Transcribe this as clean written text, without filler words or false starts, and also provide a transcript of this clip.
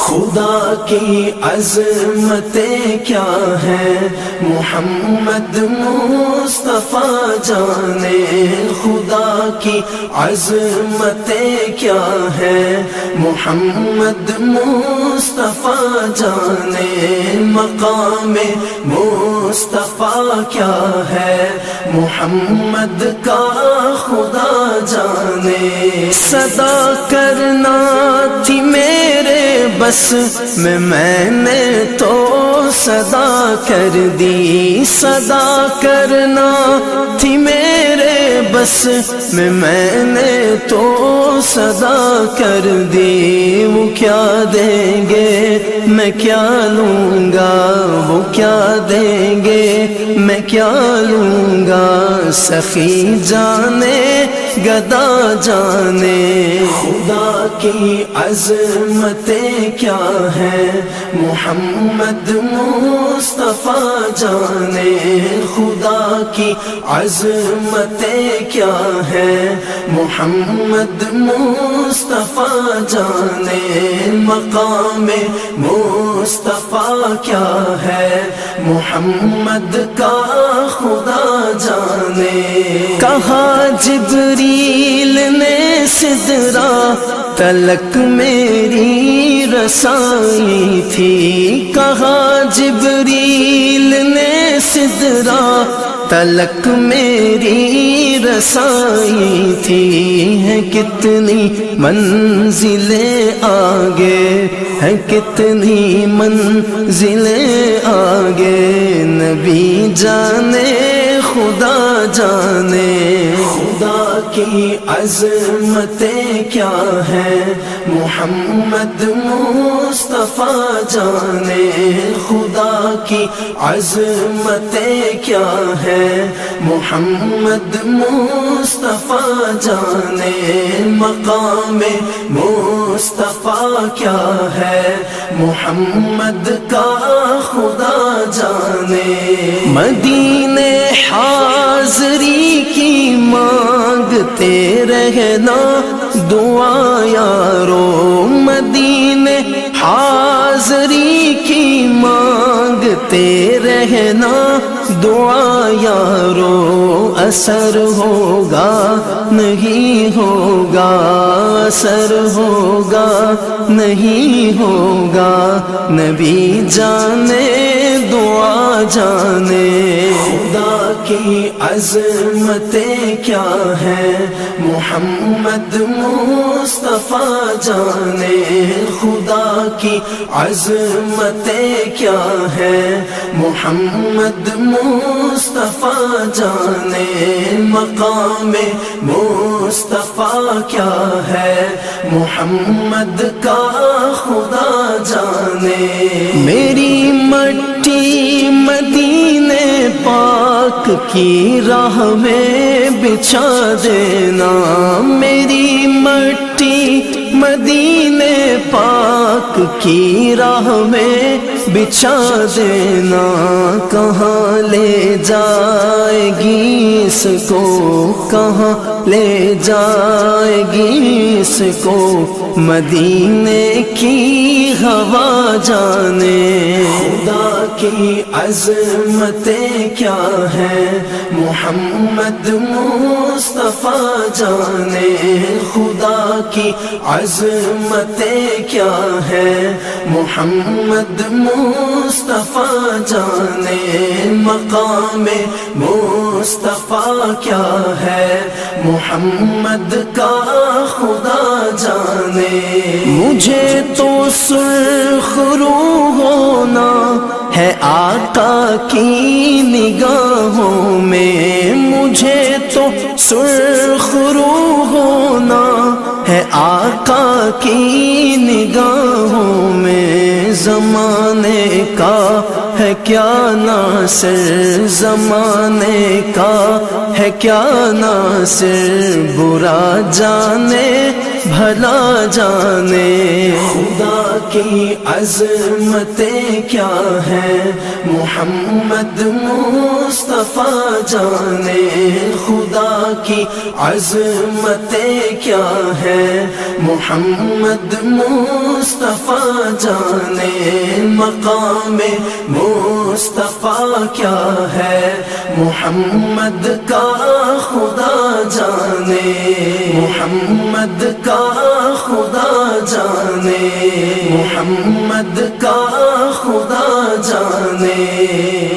خدا کی عظمتیں کیا ہیں محمد مصطفیٰ جانے، خدا کی عظمتیں کیا ہیں محمد مصطفیٰ جانے، مقام مصطفیٰ کیا ہے محمد کا خدا جانے، صدا کرنا تھی میرے بس میں نے تو صدا کر دی، صدا کرنا تھی میرے بس میں نے تو صدا کر دی، وہ کیا دیں گے میں کیا لوں گا، وہ کیا دیں گے میں کیا لوں گا، سخی جانے گدا جانے، خدا کی عظمتیں کیا ہیں محمد مصطفیٰ جانے، خدا کی عظمتیں کیا ہیں محمد مصطفیٰ جانے، مقام مصطفیٰ کیا ہے محمد کا خدا جانے، کہا جبریل نے سدرا تلک میری رسائی تھی، کہا جبریل نے سدرا تلک میری رسائی تھی، ہے کتنی منزلیں آگے، ہے کتنی منزلیں آگے، نبی جانے خدا جانے، خدا کی عظمتیں کیا ہیں محمد مصطفیٰ جانے، خدا کی عظمتیں کیا ہیں محمد مصطفیٰ جانے، مقام مصطفیٰ کیا ہے محمد کا خدا جانے، مدینے حاضری کی مانگتے رہنا دعا یارو، مدینے حاضری کی مانگتے رہنا دعا یارو، اثر ہوگا نہیں ہوگا، اثر ہوگا نہیں ہوگا، نبی جانے دعا جانے، خدا کی عظمتیں کیا ہیں محمد مصطفیٰ جانے، خدا کی عظمتیں کیا ہیں محمد مصطفیٰ جانے، مقام مصطفیٰ کیا ہے محمد کا خدا جانے، میری مٹی مدینے پاک کی راہ میں بچھا دینا، میری مٹی مدینے پاک کی راہ میں بچھا دینا، کہاں لے جائے گی اس کو، کہاں لے جائے گی اس کو، مدینے کی ہوا جانے، خدا کی عظمتیں کیا ہیں محمد مصطفیٰ جانے، خدا کی عظمتیں کیا ہیں محمد مصطفیٰ جانے، مقام مصطفیٰ کیا ہے محمد کا خدا جانے، مجھے تو سرخ روح ہونا ہے آقا کی نگاہوں میں، مجھے تو سرخ روح ہونا ہے آقا کی نگاہوں میں، زمانے کا ہے کیا ناصر، زمانے کا ہے کیا ناصر، برا جانے بھلا جانے خدا کی عظمتیں کیا ہیں محمد مصطفیٰ جانے خدا کی عظمتیں کیا ہیں محمد مصطفیٰ جانے مقام مصطفیٰ کیا ہے محمد کا خدا جانے محمد کا خدا جانے محمد کا خدا جانے